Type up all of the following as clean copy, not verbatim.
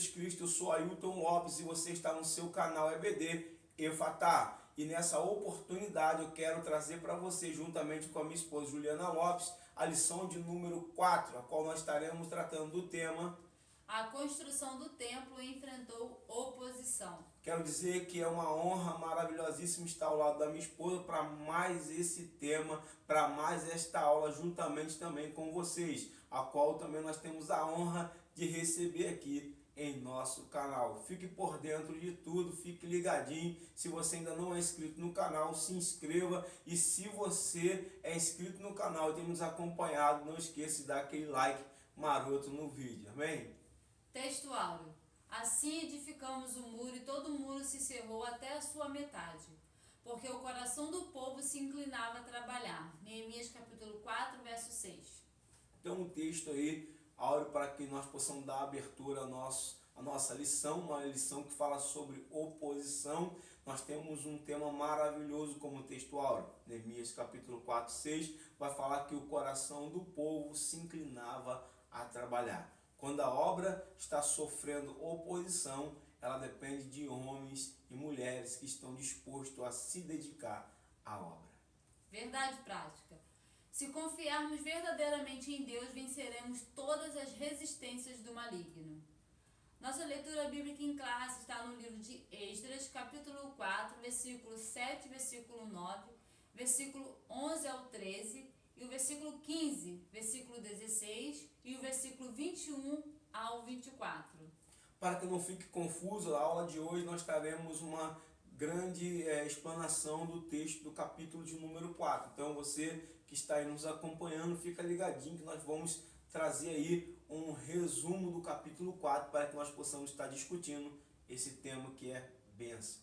Jesus Cristo, eu sou Ailton Lopes e você está no seu canal EBD Efatá. E nessa oportunidade eu quero trazer para você, juntamente com a minha esposa Juliana Lopes, a lição de número 4, a qual nós estaremos tratando do tema: a construção do templo enfrentou oposição. Quero dizer que é uma honra maravilhosíssima estar ao lado da minha esposa para mais esse tema, para mais esta aula, juntamente também com vocês, a qual também nós temos a honra de receber aqui em nosso canal. Fique por dentro de tudo, fique ligadinho. Se você ainda não é inscrito no canal, se inscreva. E se você é inscrito no canal e tem nos acompanhado, não esqueça de dar aquele like maroto no vídeo. Amém? Texto áureo. Assim edificamos o muro, e todo o muro se cerrou até a sua metade, porque o coração do povo se inclinava a trabalhar. Neemias capítulo 4, verso 6. Então um texto aí, áureo, para que nós possamos dar abertura à nossa lição, uma lição que fala sobre oposição. Nós temos um tema maravilhoso como texto áureo. Neemias capítulo 4, 6 vai falar que o coração do povo se inclinava a trabalhar. Quando a obra está sofrendo oposição, ela depende de homens e mulheres que estão dispostos a se dedicar à obra. Verdade prática. Se confiarmos verdadeiramente em Deus, venceremos todas as resistências do maligno. Nossa leitura bíblica em classe está no livro de Esdras, capítulo 4, versículo 7, versículo 9, versículo 11 ao 13, e o versículo 15, versículo 16 e o versículo 21 ao 24. Para que não fique confuso, a aula de hoje nós teremos uma grande explanação do texto do capítulo de número 4. Então você que está aí nos acompanhando, fica ligadinho que nós vamos trazer aí um resumo do capítulo 4 para que nós possamos estar discutindo esse tema que é bênção.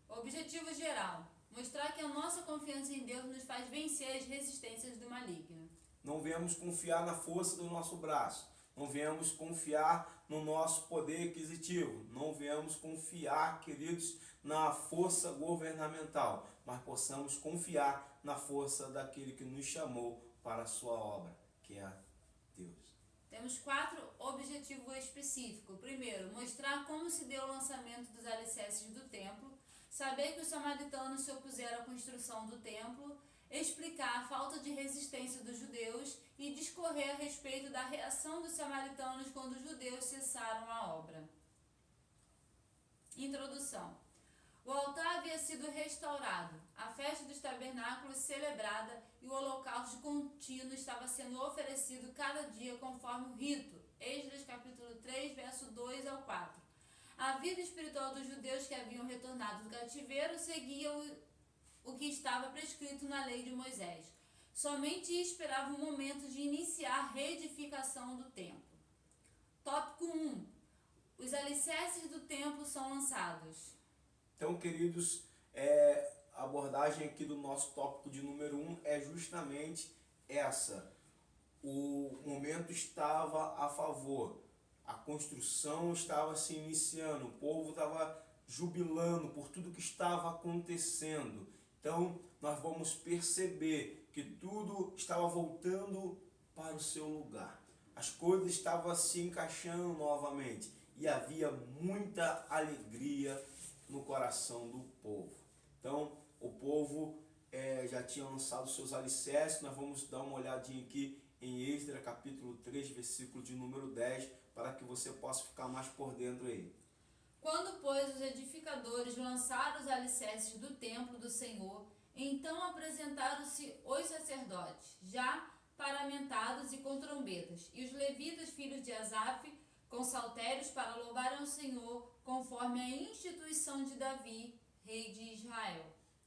Objetivo geral: mostrar que a nossa confiança em Deus nos faz vencer as resistências do maligno. Não viemos confiar na força do nosso braço. Não viemos confiar no nosso poder aquisitivo. Não viemos confiar, queridos, na força governamental. Mas possamos confiar na força daquele que nos chamou para a sua obra, que é Deus. Temos 4 objetivos específicos. Primeiro, mostrar como se deu o lançamento dos alicerces do templo. Saber que os samaritanos se opuseram à construção do templo, explicar a falta de resistência dos judeus e discorrer a respeito da reação dos samaritanos quando os judeus cessaram a obra. Introdução. O altar havia sido restaurado, a festa dos tabernáculos celebrada e o holocausto contínuo estava sendo oferecido cada dia conforme o rito. Esdras capítulo 3, verso 2 ao 4. A vida espiritual dos judeus que haviam retornado do cativeiro seguia o que estava prescrito na lei de Moisés. Somente esperava o momento de iniciar a reedificação do templo. Tópico 1. Os alicerces do templo são lançados. Então, queridos, a abordagem aqui do nosso tópico de número 1 é justamente essa. O momento estava a favor. A construção estava se iniciando, o povo estava jubilando por tudo que estava acontecendo. Então, nós vamos perceber que tudo estava voltando para o seu lugar. As coisas estavam se encaixando novamente e havia muita alegria no coração do povo. Então, o povo já tinha lançado seus alicerces. Nós vamos dar uma olhadinha aqui em Esdras capítulo 3, versículo de número 10, para que você possa ficar mais por dentro aí. Quando, pois, os edificadores lançaram os alicerces do templo do Senhor, então apresentaram-se os sacerdotes, já paramentados e com trombetas, e os levitas, filhos de Asaf, com saltérios para louvar ao Senhor, conforme a instituição de Davi, rei de Israel.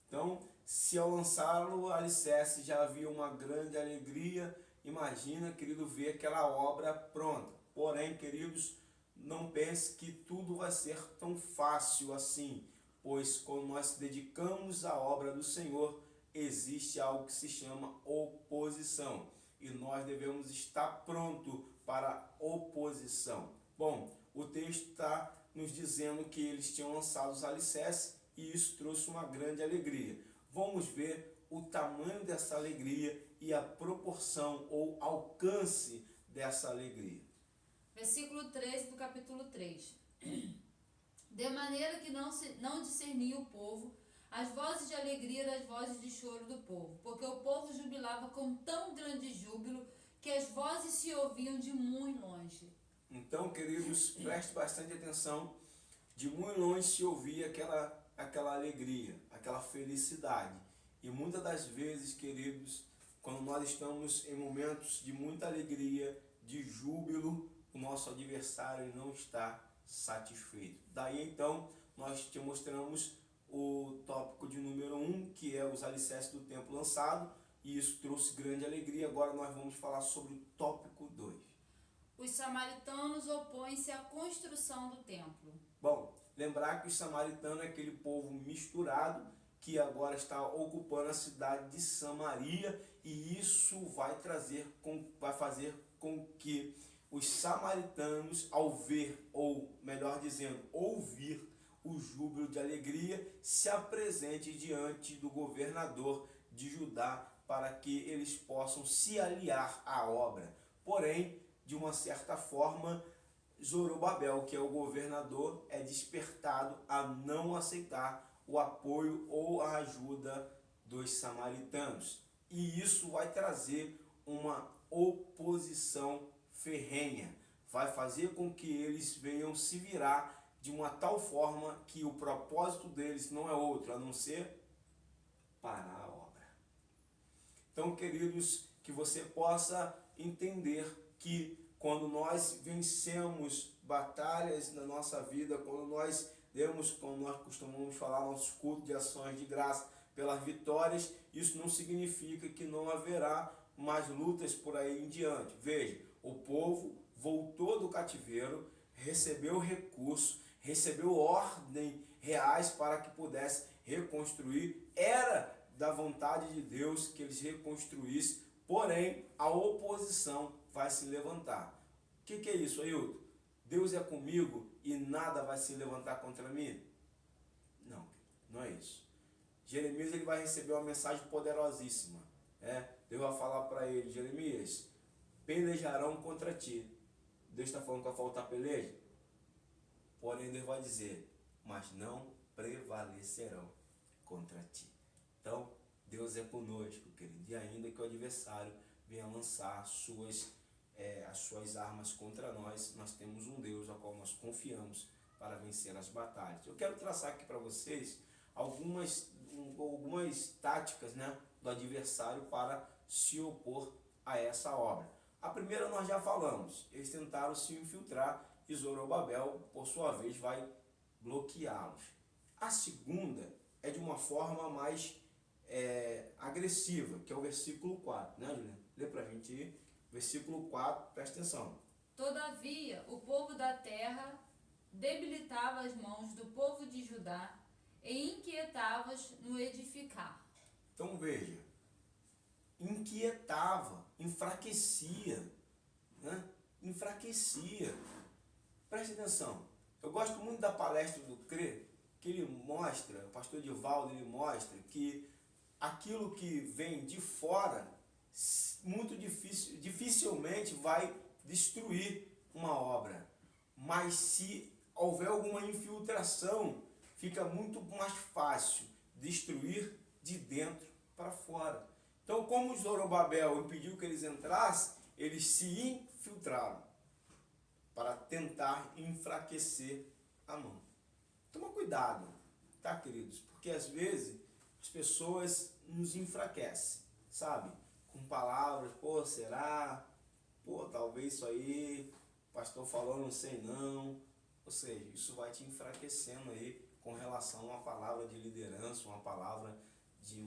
Então, se ao lançar o alicerce já havia uma grande alegria, imagina, querido, ver aquela obra pronta. Porém, queridos, não pense que tudo vai ser tão fácil assim, pois quando nós se dedicamos à obra do Senhor, existe algo que se chama oposição. E nós devemos estar pronto para a oposição. Bom, o texto está nos dizendo que eles tinham lançado os alicerces e isso trouxe uma grande alegria. Vamos ver o tamanho dessa alegria e a proporção ou alcance dessa alegria. Versículo 13 do capítulo 3. De maneira que não discernia o povo as vozes de alegria das vozes de choro do povo, porque o povo jubilava com tão grande júbilo que as vozes se ouviam de muito longe. Então, queridos, preste bastante atenção. De muito longe se ouvia aquela alegria, aquela felicidade. E muitas das vezes, queridos, quando nós estamos em momentos de muita alegria, de júbilo, o nosso adversário não está satisfeito. Daí então nós te mostramos o tópico de número 1, que é os alicerces do templo lançado, e isso trouxe grande alegria. Agora nós vamos falar sobre o tópico 2. Os samaritanos opõem-se à construção do templo. Bom, lembrar que os samaritanos é aquele povo misturado que agora está ocupando a cidade de Samaria, e isso vai fazer com que os samaritanos, ao ver, ou melhor dizendo, ouvir o júbilo de alegria, se apresente diante do governador de Judá para que eles possam se aliar à obra. Porém, de uma certa forma, Zorobabel, que é o governador, é despertado a não aceitar o apoio ou a ajuda dos samaritanos. E isso vai trazer uma oposição ferrenha. Vai fazer com que eles venham se virar de uma tal forma que o propósito deles não é outro, a não ser parar a obra. Então, queridos, que você possa entender que quando nós vencemos batalhas na nossa vida, quando nós demos, como nós costumamos falar, nosso culto de ações de graça pelas vitórias, isso não significa que não haverá mais lutas por aí em diante. Veja, o povo voltou do cativeiro, recebeu recurso, recebeu ordem reais para que pudesse reconstruir. Era da vontade de Deus que eles reconstruíssem, porém a oposição vai se levantar. O que é isso, Ailton? Deus é comigo e nada vai se levantar contra mim? Não, não é isso. Jeremias ele vai receber uma mensagem poderosíssima. Deus vai falar para ele: Jeremias, pelejarão contra ti. Deus está falando que vai faltar peleja? Porém, Deus vai dizer: mas não prevalecerão contra ti. Então, Deus é conosco, querido. E ainda que o adversário venha lançar as suas armas contra nós, nós temos um Deus ao qual nós confiamos para vencer as batalhas. Eu quero traçar aqui para vocês algumas táticas, do adversário para se opor a essa obra. A primeira nós já falamos, eles tentaram se infiltrar e Zorobabel, por sua vez, vai bloqueá-los. A segunda é de uma forma mais agressiva, que é o versículo 4, né, Juliana? Lê para a gente aí, versículo 4, presta atenção. Todavia, o povo da terra debilitava as mãos do povo de Judá e inquietava-os no edificar. Então veja, inquietava, enfraquecia, enfraquecia. Preste atenção, eu gosto muito da palestra do CRE, que ele mostra, o pastor Divaldo, ele mostra que aquilo que vem de fora, dificilmente vai destruir uma obra, mas se houver alguma infiltração, fica muito mais fácil destruir de dentro para fora. Então, como Zorobabel impediu que eles entrassem, eles se infiltraram para tentar enfraquecer a mão. Toma cuidado, tá, queridos? Porque às vezes as pessoas nos enfraquecem, sabe? Com palavras: pô, será? Pô, talvez isso aí, o pastor falou, não sei não. Ou seja, isso vai te enfraquecendo aí com relação a uma palavra de liderança, uma palavra de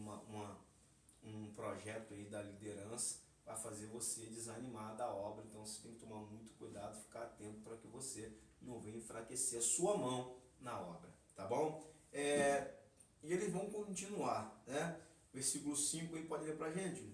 um projeto aí da liderança, vai fazer você desanimar da obra. Então você tem que tomar muito cuidado, ficar atento para que você não venha enfraquecer a sua mão na obra, tá bom? E eles vão continuar, Versículo 5 aí, pode ler pra gente.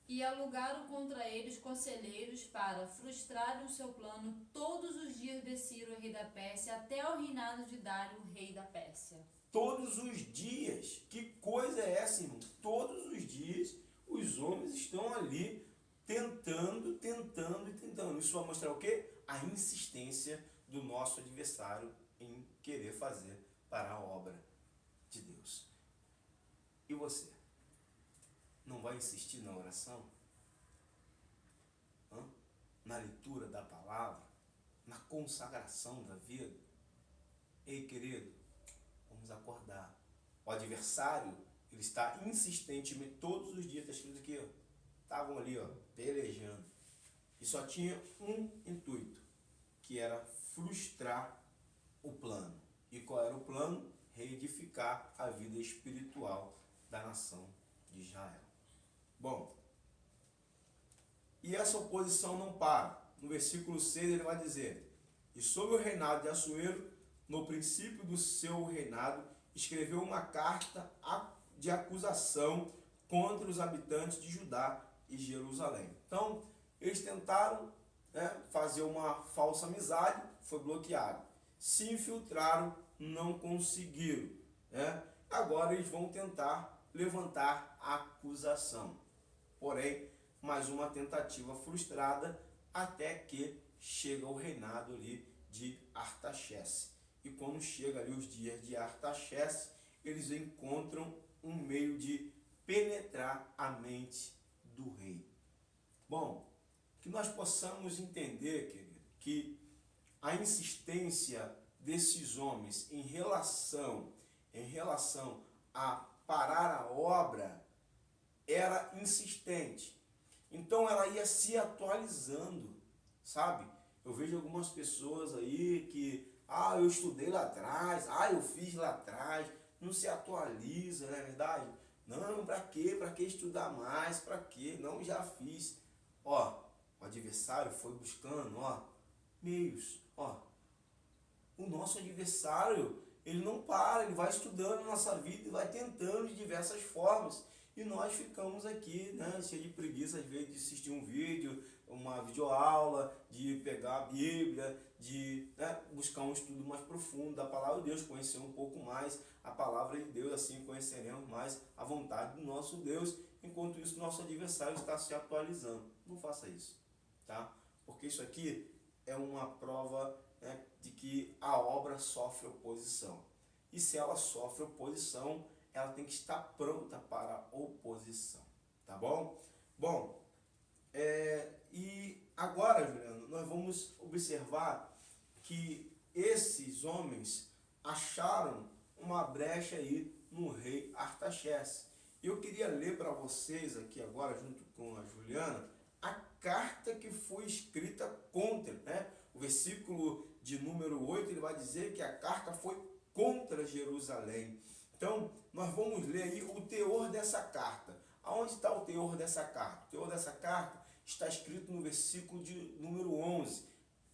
E alugaram contra eles conselheiros para frustrarem o seu plano. Todos os dias de Ciro, rei da Pérsia, até o reinado de Dário, rei da Pérsia. Todos os dias. Que coisa é essa, irmão? Todos os dias os homens estão ali tentando. isso vai mostrar o quê? A insistência do nosso adversário em querer fazer parar a obra de Deus. E você? Não vai insistir na oração? Na leitura da palavra? Na consagração da vida? Ei, querido, vamos acordar. O adversário, ele está insistentemente, todos os dias, está escrito aqui, ó, estavam ali, ó, pelejando. E só tinha um intuito, que era frustrar o plano. E qual era o plano? Reedificar a vida espiritual da nação de Israel. Bom, e essa oposição não para. No versículo 6 ele vai dizer: e sob o reinado de Assuero, no princípio do seu reinado, escreveu uma carta de acusação contra os habitantes de Judá e Jerusalém. Então, eles tentaram, fazer uma falsa amizade, foi bloqueado. Se infiltraram, não conseguiram. Agora eles vão tentar levantar a acusação. Porém, mais uma tentativa frustrada, até que chega o reinado ali de Artaxerxes. E quando chega ali os dias de Artaxerxes, eles encontram um meio de penetrar a mente do rei. Bom, que nós possamos entender, querido, que a insistência desses homens em relação a parar a obra era insistente. Então ela ia se atualizando, sabe? Eu vejo algumas pessoas aí que, eu estudei lá atrás, eu fiz lá atrás, não se atualiza, não é verdade? Não, para quê? Para que estudar mais? Para quê? Não, já fiz. O adversário foi buscando, meios, O nosso adversário, ele não para, ele vai estudando a nossa vida e vai tentando de diversas formas. E nós ficamos aqui, cheio de preguiça, às vezes, de assistir um vídeo, uma videoaula, de pegar a Bíblia, de buscar um estudo mais profundo da palavra de Deus, conhecer um pouco mais a palavra de Deus, assim conheceremos mais a vontade do nosso Deus. Enquanto isso, nosso adversário está se atualizando. Não faça isso, tá? Porque isso aqui é uma prova de que a obra sofre oposição. E se ela sofre oposição, ela tem que estar pronta para a oposição, tá bom? Bom, e agora, Juliano, nós vamos observar que esses homens acharam uma brecha aí no rei Artaxerxes. Eu queria ler para vocês aqui agora, junto com a Juliana, a carta que foi escrita contra, O versículo de número 8, ele vai dizer que a carta foi contra Jerusalém. Então, nós vamos ler aí o teor dessa carta. Aonde está o teor dessa carta? O teor dessa carta está escrito no versículo de número 11.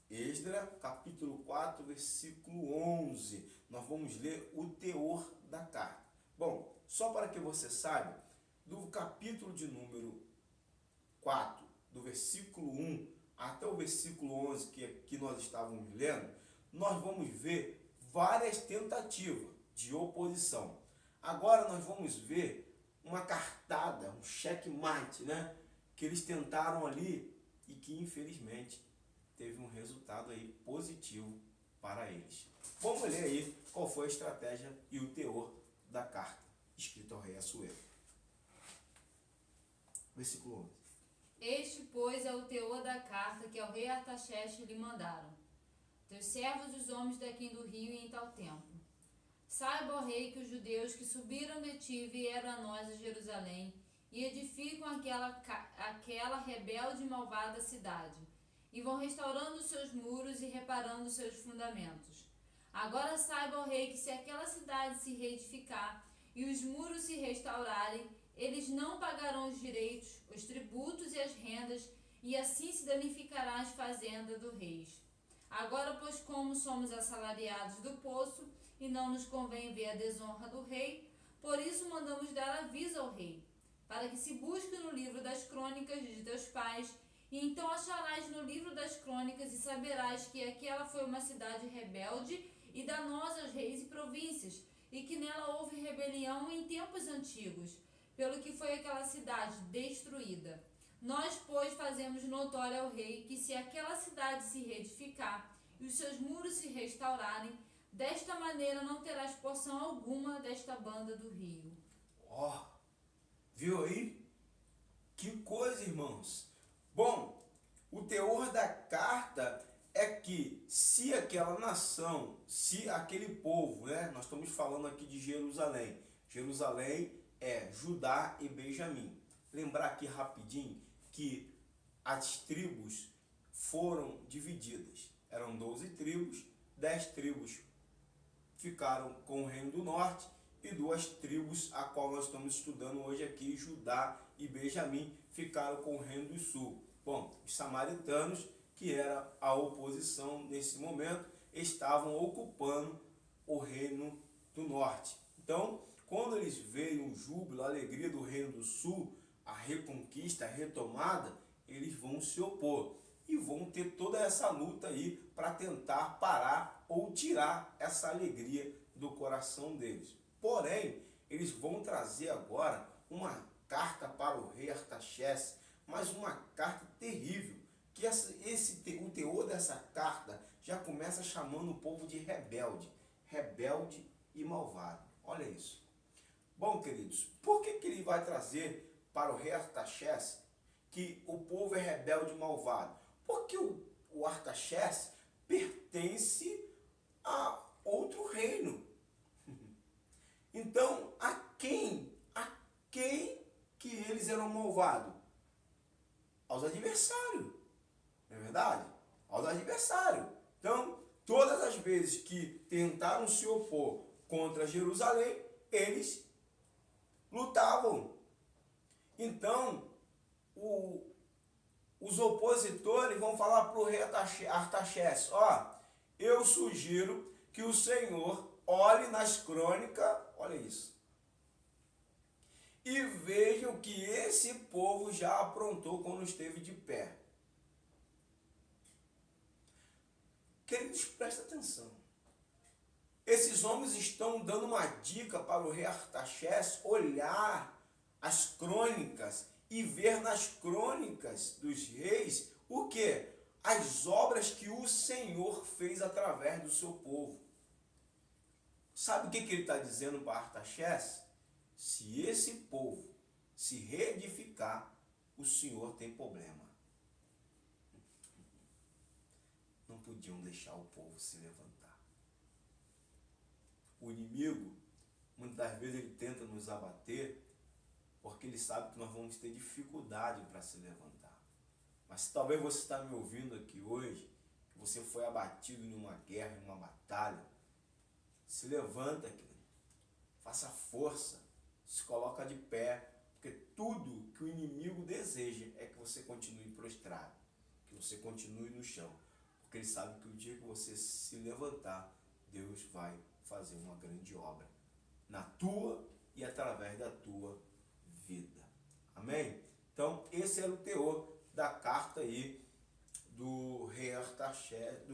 Esdras, capítulo 4, versículo 11. Nós vamos ler o teor da carta. Bom, só para que você saiba, do capítulo de número 4, do versículo 1 até o versículo 11, que nós estávamos lendo, nós vamos ver várias tentativas de oposição. Agora nós vamos ver uma cartada, um checkmate, que eles tentaram ali e que infelizmente teve um resultado aí positivo para eles. Vamos ler aí qual foi a estratégia e o teor da carta escrita ao rei Assuero. Versículo 11. Este, pois, é o teor da carta que ao rei Artaxerxes lhe mandaram. Teus servos, os homens daqui do rio e em tal tempo. Saiba, ó rei, que os judeus que subiram de ti vieram a nós a Jerusalém e edificam aquela rebelde e malvada cidade, e vão restaurando os seus muros e reparando os seus fundamentos. Agora saiba, ó rei, que se aquela cidade se reedificar e os muros se restaurarem, eles não pagarão os direitos, os tributos e as rendas, e assim se danificará as fazendas do rei. Agora, pois, como somos assalariados do poço, e não nos convém ver a desonra do rei, por isso mandamos dar aviso ao rei, para que se busque no livro das crônicas de teus pais, e então acharás no livro das crônicas e saberás que aquela foi uma cidade rebelde e danosa aos reis e províncias, e que nela houve rebelião em tempos antigos, pelo que foi aquela cidade destruída. Nós, pois, fazemos notório ao rei que se aquela cidade se reedificar e os seus muros se restaurarem, desta maneira não terás porção alguma desta banda do rio. Ó, viu aí? Que coisa, irmãos. Bom, o teor da carta é que se aquela nação, se aquele povo, né? Nós estamos falando aqui de Jerusalém. Jerusalém é Judá e Benjamim. Lembrar aqui rapidinho que as tribos foram divididas. Eram 12 tribos, 10 tribos ficaram com o reino do norte e 2 tribos, a qual nós estamos estudando hoje aqui, Judá e Benjamim, ficaram com o reino do sul. Bom, os samaritanos, que era a oposição nesse momento, estavam ocupando o reino do norte. Então, quando eles veem o júbilo, a alegria do reino do sul, a reconquista, a retomada, eles vão se opor e vão ter toda essa luta aí para tentar parar ou tirar essa alegria do coração deles. Porém, eles vão trazer agora uma carta para o rei Artaxerxes, mas uma carta terrível, que o teor dessa carta já começa chamando o povo de rebelde, rebelde e malvado. Olha isso. Bom, queridos, por que ele vai trazer para o rei Artaxerxes que o povo é rebelde e malvado? Porque o Artaxerxes pertence a outro reino. Então, a quem que eles eram malvados? Aos adversários, não é verdade? Aos adversários. Então, todas as vezes que tentaram se opor contra Jerusalém, eles lutavam. Então, os opositores vão falar para o rei Artaxerxes: ó, eu sugiro que o Senhor olhe nas crônicas, olha isso, e veja o que esse povo já aprontou quando esteve de pé. Queridos, presta atenção. Esses homens estão dando uma dica para o rei Artaxerxes olhar as crônicas e ver nas crônicas dos reis o quê? As obras que o Senhor fez através do seu povo. Sabe o que ele está dizendo para Artaxerxes? Se esse povo se reedificar, o Senhor tem problema. Não podiam deixar o povo se levantar. O inimigo, muitas das vezes, ele tenta nos abater, porque ele sabe que nós vamos ter dificuldade para se levantar. Mas se talvez você está me ouvindo aqui hoje, que você foi abatido em uma guerra, em uma batalha, se levanta, querido. Faça força, se coloca de pé, porque tudo que o inimigo deseja é que você continue prostrado, que você continue no chão, porque ele sabe que o dia que você se levantar, Deus vai fazer uma grande obra na tua e através da tua vida. Amém? Então, esse era o teor da carta aí do rei Artaxerxes,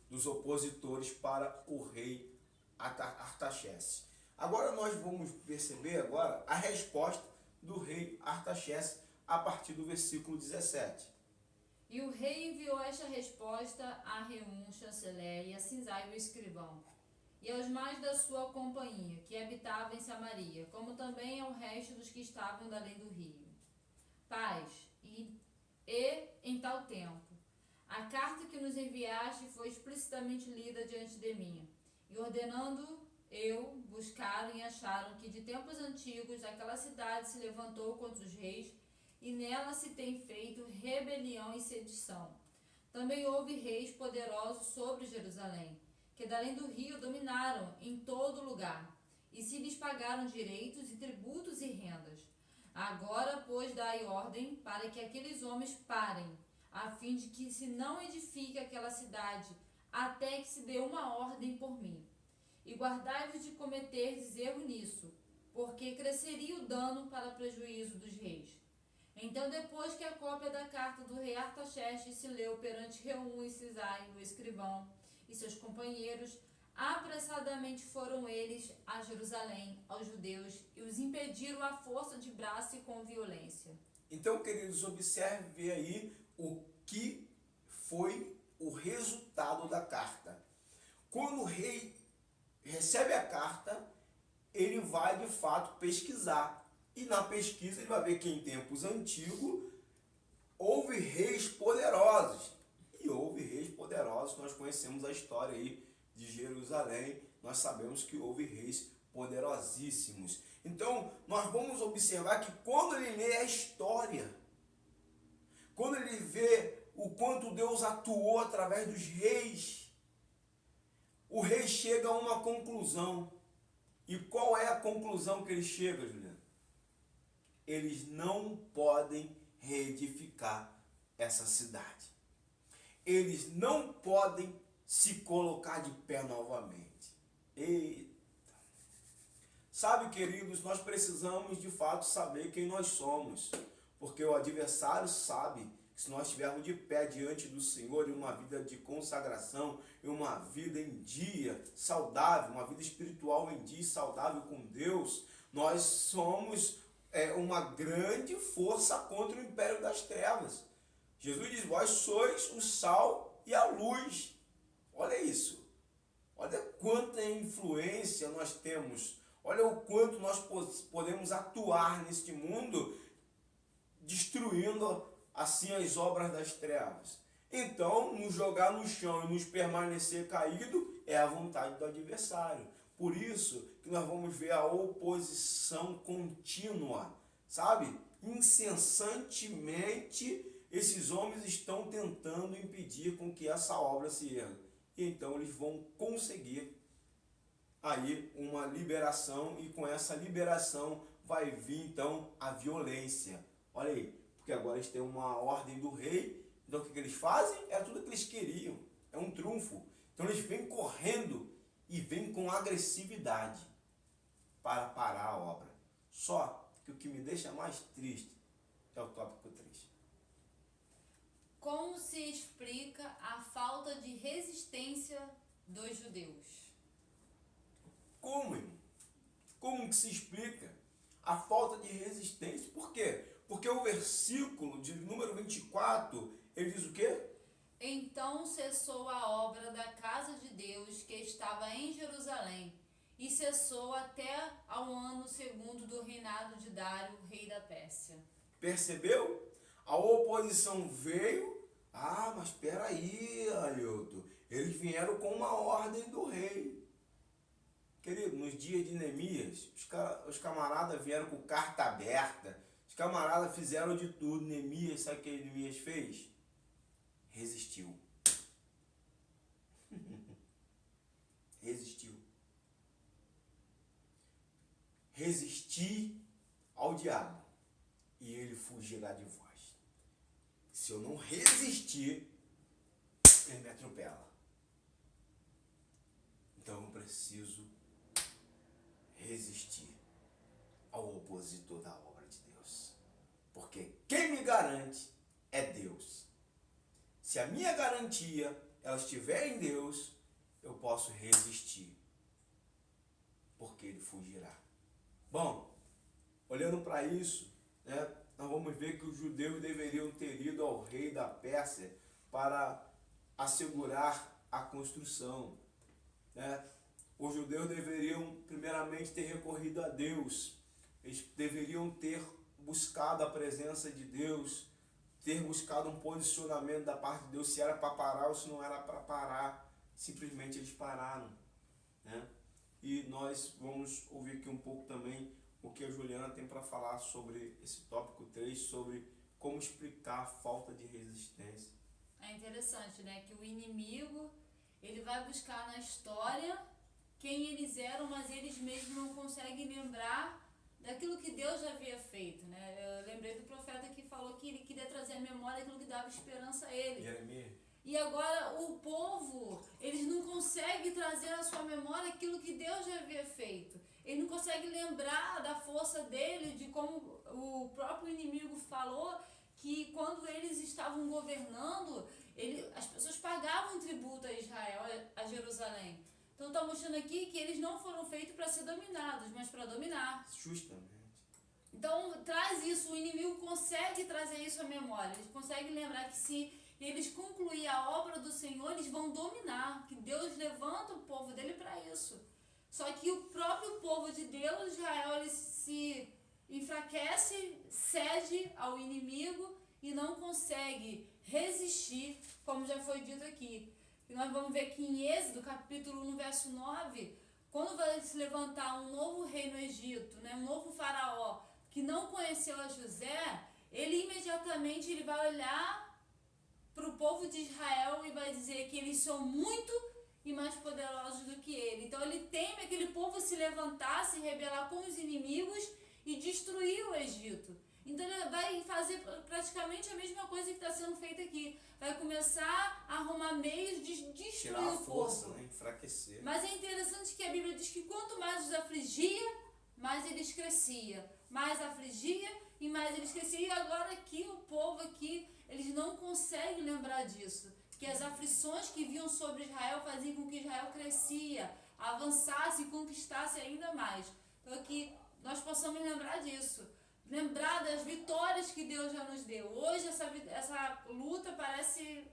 dos opositores para o rei Artaxerxes. Agora nós vamos perceber agora a resposta do rei Artaxerxes a partir do versículo 17. E o rei enviou esta resposta a Reum, chanceler, e a Sinzai, o escrivão, e aos mais da sua companhia, que habitavam em Samaria, como também ao resto dos que estavam da além do rio. Paz, e em tal tempo, a carta que nos enviaste foi explicitamente lida diante de mim, e ordenando eu, buscaram e acharam que de tempos antigos aquela cidade se levantou contra os reis, e nela se tem feito rebelião e sedição. Também houve reis poderosos sobre Jerusalém, que da além do rio dominaram em todo lugar, e se lhes pagaram direitos e tributos e rendas. Agora, pois, dai ordem para que aqueles homens parem, a fim de que se não edifique aquela cidade, até que se dê uma ordem por mim. E guardai-vos de cometerdes erro nisso, porque cresceria o dano para prejuízo dos reis. Então, depois que a cópia da carta do rei Artaxerxes se leu perante Reum e Sinzai, o escrivão, e seus companheiros, apressadamente foram eles a Jerusalém, aos judeus, e os impediram à força de braço e com violência. Então, queridos, observe aí o que foi o resultado da carta. Quando o rei recebe a carta, ele vai de fato pesquisar. E na pesquisa ele vai ver que em tempos antigos houve reis poderosos. E houve reis poderosos, nós conhecemos a história aí de Jerusalém, nós sabemos que houve reis poderosíssimos. Então, nós vamos observar que quando ele lê a história, quando ele vê o quanto Deus atuou através dos reis, o rei chega a uma conclusão. E qual é a conclusão que ele chega, Juliano? Eles não podem reedificar essa cidade. Eles não podem se colocar de pé novamente. Eita! Sabe, queridos, nós precisamos de fato saber quem nós somos. Porque o adversário sabe que se nós estivermos de pé diante do Senhor, em uma vida de consagração, em uma vida em dia saudável, uma vida espiritual em dia saudável com Deus, nós somos uma grande força contra o império das trevas. Jesus diz, vós sois o sal e a luz. Olha isso. Olha quanta influência nós temos. Olha o quanto nós podemos atuar neste mundo, destruindo assim as obras das trevas. Então, nos jogar no chão e nos permanecer caído é a vontade do adversário. Por isso que nós vamos ver a oposição contínua, sabe? Incessantemente, esses homens estão tentando impedir com que essa obra se erga. E então eles vão conseguir aí uma liberação, e com essa liberação vai vir então a violência. Olha aí, porque agora eles têm uma ordem do rei, então o que eles fazem? É tudo que eles queriam, é um trunfo. Então eles vêm correndo e vêm com agressividade para parar a obra. Só que o que me deixa mais triste é o tópico 3. Como se explica a falta de resistência dos judeus? Como, irmão? Como que se explica a falta de resistência? Por quê? Porque o versículo de número 24, ele diz o quê? Então cessou a obra da casa de Deus que estava em Jerusalém, e cessou até ao ano segundo do reinado de Dário, rei da Pérsia. Percebeu? A oposição veio. Ah, mas espera aí, Ailton. Eles vieram com uma ordem do rei. Querido, nos dias de Neemias, os camaradas vieram com carta aberta. Os camaradas fizeram de tudo. Neemias, sabe o que Neemias fez? Resistiu. Resistiu. Resistir ao diabo e ele fugirá de vós. Se eu não resistir, ele me atropela. Então eu preciso resistir ao opositor da obra de Deus. Porque quem me garante é Deus. Se a minha garantia ela estiver em Deus, eu posso resistir. Porque ele fugirá. Bom, olhando para isso, né, nós vamos ver que os judeus deveriam ter ido ao rei da Pérsia para assegurar a construção, né? Os judeus deveriam primeiramente ter recorrido a Deus, eles deveriam ter buscado a presença de Deus, ter buscado um posicionamento da parte de Deus, se era para parar ou se não era para parar. Simplesmente eles pararam, né? E nós vamos ouvir aqui um pouco também o que a Juliana tem para falar sobre esse tópico 3, sobre como explicar a falta de resistência. É interessante, né? Que o inimigo, ele vai buscar na história quem eles eram, mas eles mesmos não conseguem lembrar daquilo que Deus já havia feito, né? Eu lembrei do profeta que falou que ele queria trazer à memória aquilo que dava esperança a ele. Jeremias. E agora o povo, eles não conseguem trazer à sua memória aquilo que Deus já havia feito. Ele não consegue lembrar da força dele, de como o próprio inimigo falou que quando eles estavam governando, as pessoas pagavam tributo a Israel, a Jerusalém. Então está mostrando aqui que eles não foram feitos para ser dominados, mas para dominar. Justamente. Então traz isso, o inimigo consegue conseguem trazer isso à memória, eles conseguem lembrar que se eles concluírem a obra do Senhor, eles vão dominar, que Deus levanta o povo dele para isso. Só que o próprio povo de Deus, Israel, ele se enfraquece, cede ao inimigo e não consegue resistir, como já foi dito aqui. E nós vamos ver que em Êxodo, capítulo 1, verso 9, quando vai se levantar um novo rei no Egito, né, um novo faraó, que não conheceu a José, ele imediatamente ele vai olhar para o povo de Israel e vai dizer que eles são muito e mais poderosos do que ele. Então ele teme aquele povo se levantar, se rebelar com os inimigos e destruir o Egito. Então ele vai fazer praticamente a mesma coisa que está sendo feita aqui. Vai começar a arrumar meios de destruir Tirar a o força, povo. né? Enfraquecer. Mas é interessante que a Bíblia diz que quanto mais os afligia, mais eles cresciam. Mais afligia e mais eles cresciam. E agora aqui, o povo aqui, eles não conseguem lembrar disso. Que as aflições que vinham sobre Israel faziam com que Israel crescia, avançasse e conquistasse ainda mais. Então que nós possamos lembrar disso. Lembrar das vitórias que Deus já nos deu. Hoje essa luta parece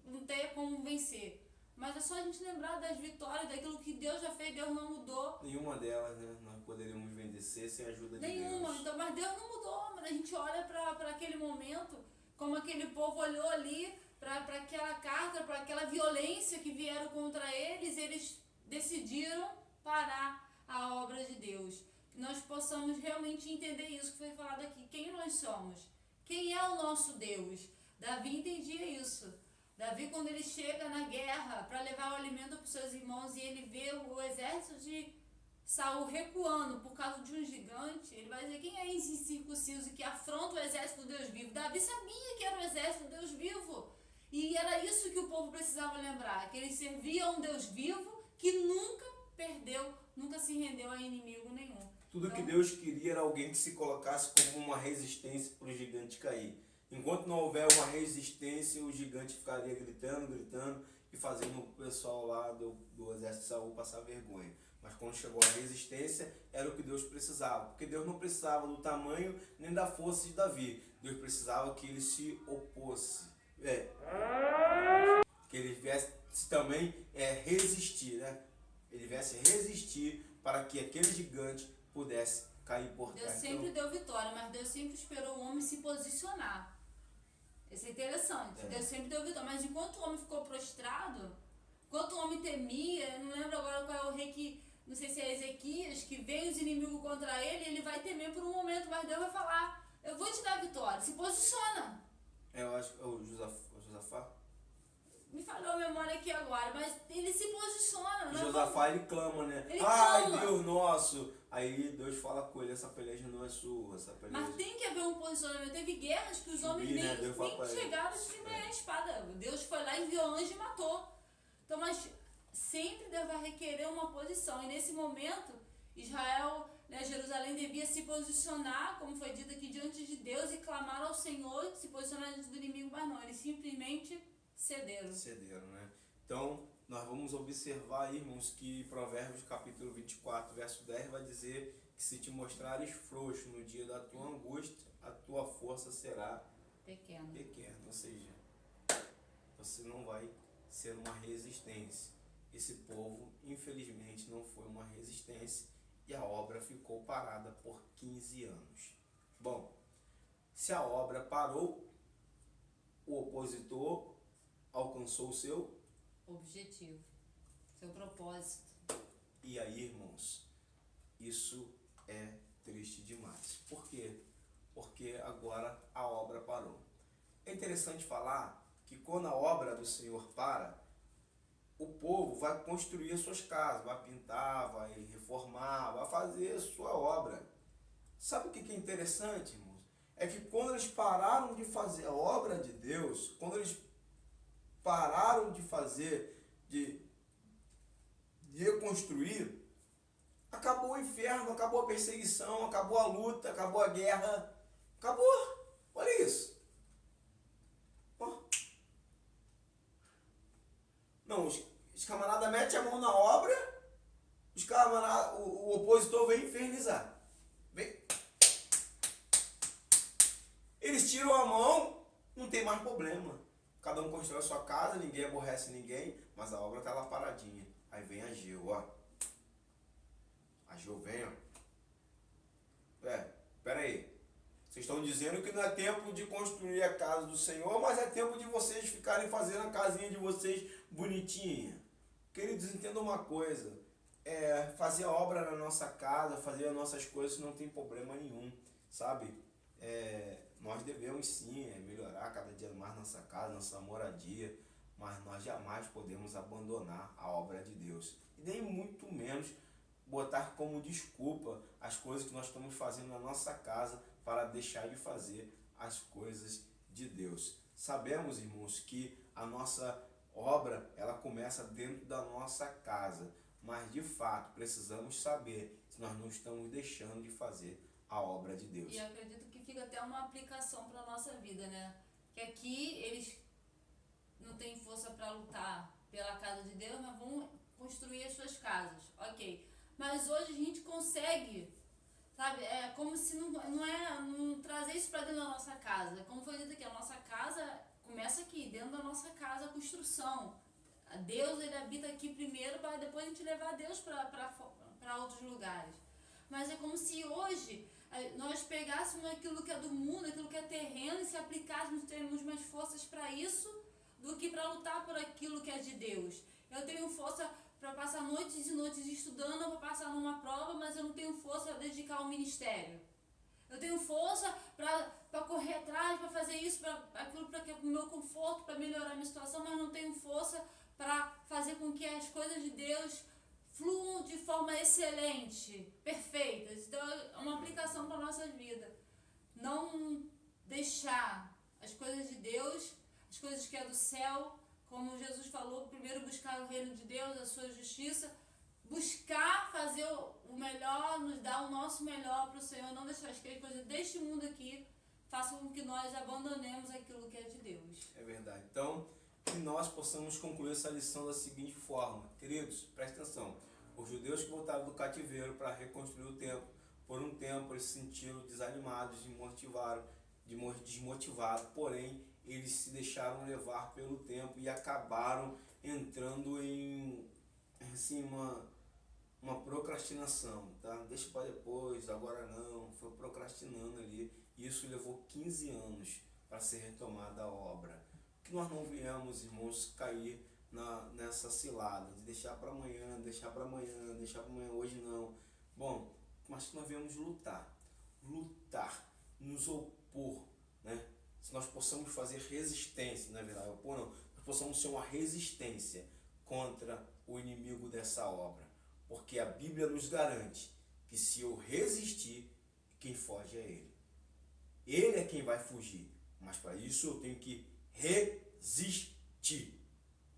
não ter como vencer. Mas é só a gente lembrar das vitórias, daquilo que Deus já fez, Deus não mudou. Nenhuma delas, né? Nós poderíamos vencer sem a ajuda de Deus. Nenhuma. Então, mas Deus não mudou. Mas a gente olha para aquele momento, como aquele povo olhou ali, para aquela carta, para aquela violência que vieram contra eles decidiram parar a obra de Deus. Que nós possamos realmente entender isso que foi falado aqui. Quem nós somos? Quem é o nosso Deus? Davi entendia isso. Davi, quando ele chega na guerra para levar o alimento para os seus irmãos e ele vê o exército de Saul recuando por causa de um gigante, ele vai dizer: quem é esse incircunciso que afronta o exército do Deus vivo? Davi sabia que era o exército do Deus vivo. E era isso que o povo precisava lembrar, que eles serviam a um Deus vivo que nunca perdeu, nunca se rendeu a inimigo nenhum. Tudo que Deus queria era alguém que se colocasse como uma resistência para o gigante cair. Enquanto não houver uma resistência, o gigante ficaria gritando e fazendo o pessoal lá do exército de Saul passar vergonha. Mas quando chegou a resistência, era o que Deus precisava. Porque Deus não precisava do tamanho nem da força de Davi. Deus precisava que ele se opôsse. Que ele viesse também resistir, né? Ele viesse resistir para que aquele gigante pudesse cair por terra. Deus sempre deu vitória, mas Deus sempre esperou o homem se posicionar. Isso é interessante. Deus sempre deu vitória. Mas enquanto o homem ficou prostrado, enquanto o homem temia, eu não lembro agora qual é o rei que, não sei se é Ezequias, que veio os inimigos contra ele vai temer por um momento, mas Deus vai falar: eu vou te dar a vitória, se posiciona. Eu acho que é o Josafá. Me falhou a memória aqui agora, mas ele se posiciona. O Josafá, ele clama, né? Ele Ai, clama. Deus nosso! Aí Deus fala com ele: essa peleja não é sua, essa peleja... Mas tem que haver um posicionamento. Teve guerras que os homens né? nem chegaram a desembanhar a espada. Deus foi lá, enviou anjo e matou. Então, mas sempre Deus vai requerer uma posição. E nesse momento, Israel, né, Jerusalém devia se posicionar, como foi dito aqui, diante de Deus e clamar ao Senhor, se posicionar diante do inimigo, mas não. Eles simplesmente cederam. Cederam, né? Então, nós vamos observar, irmãos, que Provérbios capítulo 24, verso 10 vai dizer que se te mostrares frouxo no dia da tua angústia, a tua força será pequena. Ou seja, você não vai ser uma resistência. Esse povo, infelizmente, não foi uma resistência e a obra ficou parada por 15 anos. Bom, se a obra parou, o opositor alcançou o seu objetivo, seu propósito. E aí, irmãos, isso é triste demais. Por quê? Porque agora a obra parou. É interessante falar que quando a obra do Senhor para, o povo vai construir as suas casas, vai pintar, vai reformar, vai fazer a sua obra. Sabe o que é interessante, irmãos? É que quando eles pararam de fazer a obra de Deus, quando eles pararam de fazer, de reconstruir, acabou o inferno, acabou a perseguição, acabou a luta, acabou a guerra, acabou. Olha isso. Não, os camaradas metem a mão na obra, o opositor vem infernizar. Vem. Eles tiram a mão, não tem mais problema. Cada um constrói a sua casa, ninguém aborrece ninguém, mas a obra está lá paradinha. Aí vem a Ageu, ó. A Ageu vem, ó. Pera aí. Vocês estão dizendo que não é tempo de construir a casa do Senhor, mas é tempo de vocês ficarem fazendo a casinha de vocês bonitinha. Queridos, entendam uma coisa. Fazer a obra na nossa casa, fazer as nossas coisas não tem problema nenhum, sabe? Nós devemos sim melhorar cada dia mais nossa casa, nossa moradia, mas nós jamais podemos abandonar a obra de Deus. E nem muito menos botar como desculpa as coisas que nós estamos fazendo na nossa casa para deixar de fazer as coisas de Deus. Sabemos, irmãos, que a nossa obra ela começa dentro da nossa casa, mas de fato precisamos saber se nós não estamos deixando de fazer a obra de Deus. E acredito que fica até uma aplicação para a nossa vida, né? Que aqui eles não têm força para lutar pela casa de Deus, mas vão construir as suas casas, ok. Mas hoje a gente consegue, sabe? É como se não trazer isso para dentro da nossa casa. Como foi dito aqui, a nossa casa começa aqui, dentro da nossa casa, a construção. Deus, ele habita aqui primeiro para depois a gente levar Deus para outros lugares. Mas é como se hoje nós pegássemos aquilo que é do mundo, aquilo que é terreno, e se aplicássemos, termos mais forças para isso do que para lutar por aquilo que é de Deus. Eu tenho força para passar noites e noites estudando, para passar numa prova, mas eu não tenho força para dedicar ao ministério. Eu tenho força para correr atrás, para fazer isso, para o meu conforto, para melhorar a minha situação, mas não tenho força para fazer com que as coisas de Deus fluam de forma excelente, perfeitas. Então é uma aplicação para a nossa vida. Não deixar as coisas de Deus, as coisas que é do céu, como Jesus falou, primeiro buscar o reino de Deus, a sua justiça, buscar fazer o melhor, nos dar o nosso melhor para o Senhor, não deixar as coisas deste mundo aqui façam com que nós abandonemos aquilo que é de Deus. É verdade. Então, que nós possamos concluir essa lição da seguinte forma. Queridos, presta atenção. Os judeus que voltaram do cativeiro para reconstruir o templo, por um tempo eles se sentiram desanimados, desmotivados, porém eles se deixaram levar pelo tempo e acabaram entrando em assim, uma procrastinação, tá? Deixa para depois, agora não, foi procrastinando ali, e isso levou 15 anos para ser retomada a obra. Que nós não viemos, irmãos, cair nessa cilada de deixar para amanhã, hoje não. Bom, mas que nós viemos lutar, nos opor, né? Se nós possamos fazer resistência, na verdade, opor não, nós possamos ser uma resistência contra o inimigo dessa obra. Porque a Bíblia nos garante que se eu resistir, quem foge é ele. Ele é quem vai fugir. Mas para isso eu tenho que resistir.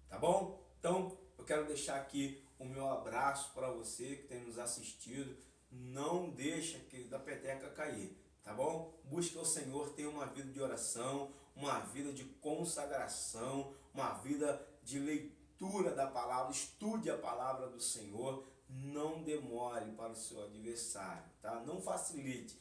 Tá bom? Então, eu quero deixar aqui o meu abraço para você que tem nos assistido. Não deixa da peteca cair. Tá bom? Busque o Senhor, tenha uma vida de oração, uma vida de consagração, uma vida de leitura da palavra, estude a palavra do Senhor, não demore para o seu adversário, tá? Não facilite.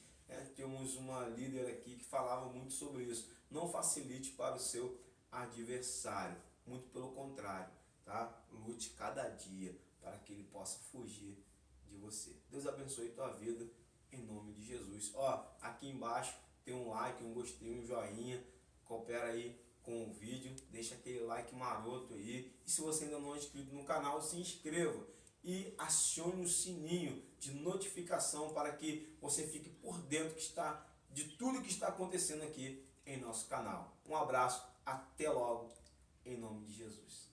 Temos uma líder aqui que falava muito sobre isso. Não facilite para o seu adversário, muito pelo contrário, tá? Lute cada dia para que ele possa fugir de você. Deus abençoe tua vida. Em nome de Jesus. Aqui embaixo tem um like, um gostei, um joinha. Coopera aí com o vídeo. Deixa aquele like maroto aí. E se você ainda não é inscrito no canal, se inscreva. E acione o sininho de notificação para que você fique por dentro de tudo que está acontecendo aqui em nosso canal. Um abraço. Até logo. Em nome de Jesus.